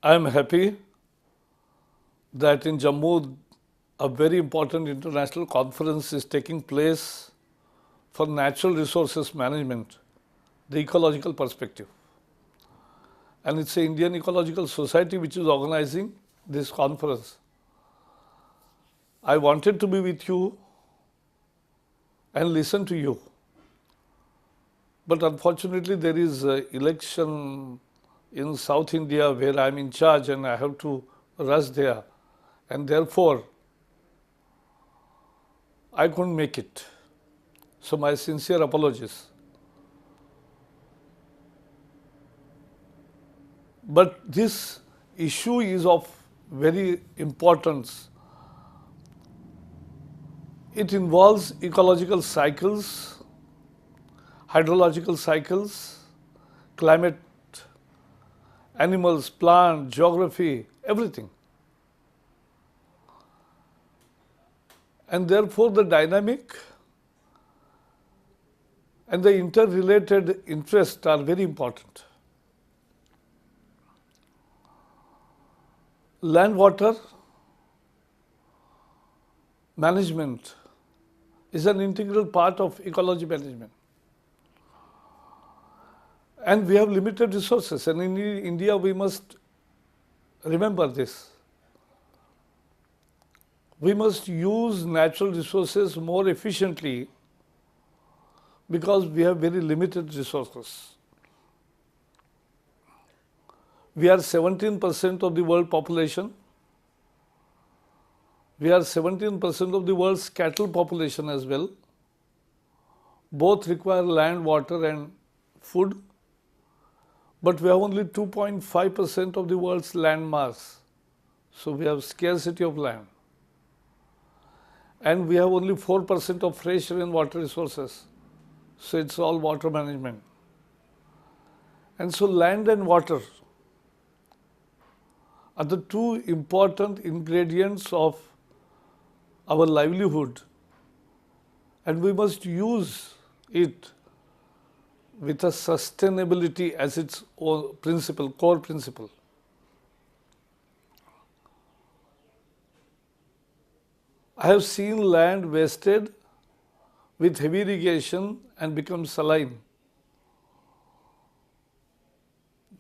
I am happy that in Jammu a very important international conference is taking place for natural resources management, the ecological perspective. And it's the Indian Ecological Society which is organizing this conference. I wanted to be with you and listen to you. But unfortunately, there is an election in South India where I am in charge and I have to rush there. And therefore, I couldn't make it. So my sincere apologies. But this issue is of very importance. It involves ecological cycles, hydrological cycles, climate, animals, plants, geography, everything. And therefore, the dynamic and the interrelated interests are very important. Land water management is an integral part of ecology management. And we have limited resources, and in India we must remember this. We must use natural resources more efficiently because we have very limited resources. We are 17% of the world population. We are 17% of the world's cattle population as well. Both require land, water and food. But we have only 2.5% of the world's land mass. So we have scarcity of land. And we have only 4% of fresh rainwater resources. So it's all water management. And so land and water are the two important ingredients of our livelihood, and we must use it with a sustainability as its own principle, core principle. I have seen land wasted with heavy irrigation and become saline.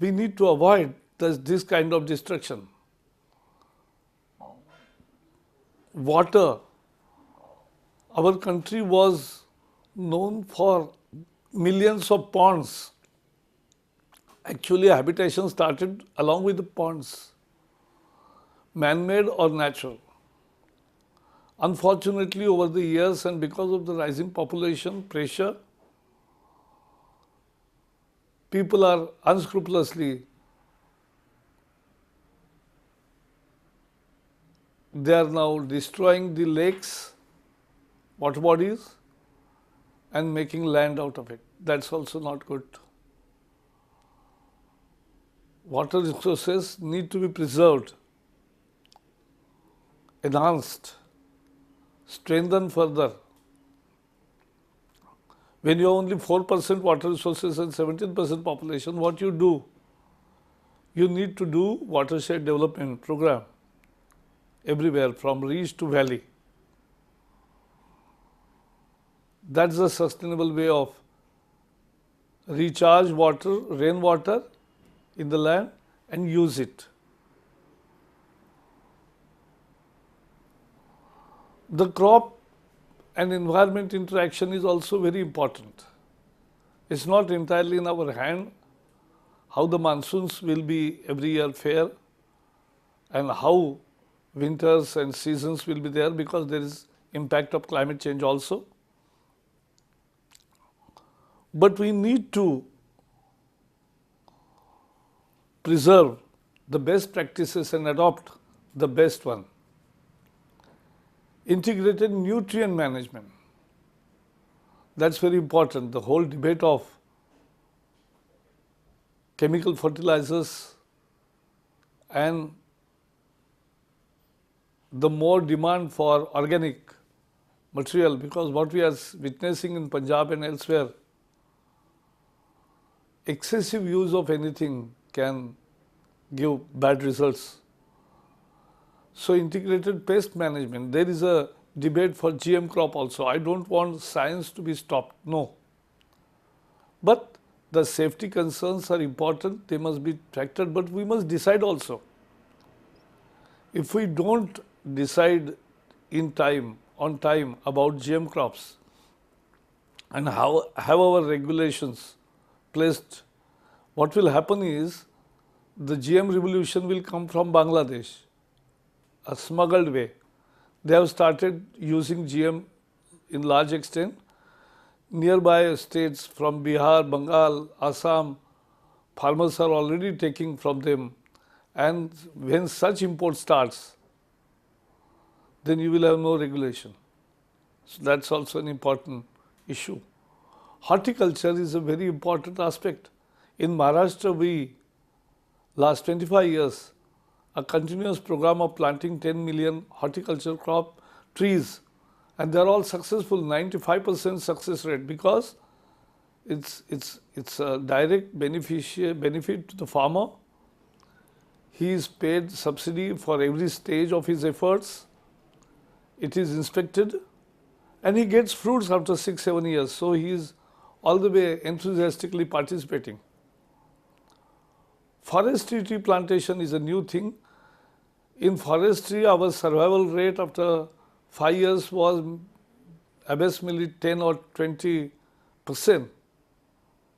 We need to avoid this kind of destruction. Water. Our country was known for millions of ponds. Actually, habitation started along with the ponds, man-made or natural. Unfortunately, over the years and because of the rising population pressure, people are unscrupulously, they are now destroying the lakes, water bodies and making land out of it. That's also not good. Water resources need to be preserved, enhanced, strengthened further. When you have only 4% water resources and 17% population, what you do? You need to do watershed development program everywhere from reach to valley. That's a sustainable way of recharge water, rainwater in the land and use it. The crop and environment interaction is also very important. It's not entirely in our hand how the monsoons will be every year fair and how winters and seasons will be there, because there is impact of climate change also. But we need to preserve the best practices and adopt the best one. Integrated nutrient management. That's very important. The whole debate of chemical fertilizers and the more demand for organic material, because what we are witnessing in Punjab and elsewhere, excessive use of anything can give bad results. So integrated pest management, there is a debate for GM crop also. I don't want science to be stopped, no. But the safety concerns are important, they must be factored, but we must decide also. If we don't decide in time, on time about GM crops and how have our regulations placed, what will happen is the GM revolution will come from Bangladesh, a smuggled way. They have started using GM in large extent. Nearby states from Bihar, Bengal, Assam, farmers are already taking from them. And when such import starts, then you will have no regulation. So that's also an important issue. Horticulture is a very important aspect. In Maharashtra, we, last 25 years, a continuous program of planting 10 million horticultural crop trees, and they are all successful, 95% success rate, because it's a direct benefit to the farmer. He is paid subsidy for every stage of his efforts. It is inspected, and he gets fruits after 6-7 years. So he is all the way enthusiastically participating. Forestry tree plantation is a new thing. In forestry, our survival rate after 5 years was abysmally 10 or 20%.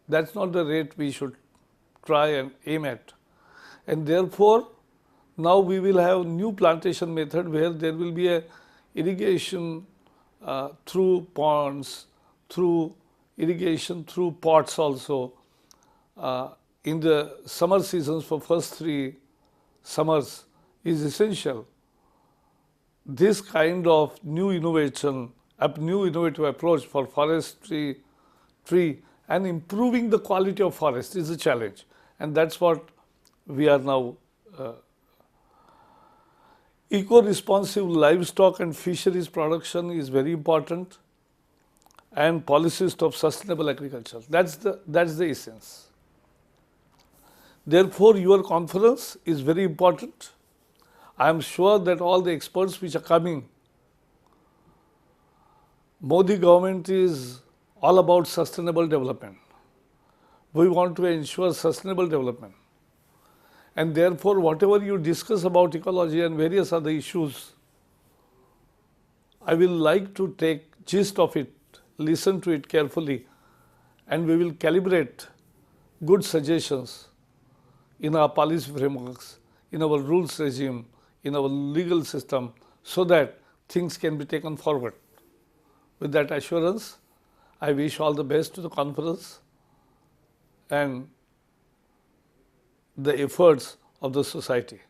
That's not the rate we should try and aim at. And therefore, now we will have new plantation method where there will be a irrigation through ponds, through irrigation through pots also. In the summer seasons for first 3 summers is essential. This kind of new innovation, a new innovative approach for forestry tree and improving the quality of forest is a challenge, and that's what we are now. Eco-responsive livestock and fisheries production is very important, and policies of sustainable agriculture. That's the essence. Therefore, your conference is very important. I am sure that all the experts which are coming, Modi government is all about sustainable development. We want to ensure sustainable development. And therefore, whatever you discuss about ecology and various other issues, I will like to take gist of it, listen to it carefully, and we will calibrate good suggestions in our policy frameworks, in our rules regime, in our legal system, so that things can be taken forward. With that assurance, I wish all the best to the conference and the efforts of the society.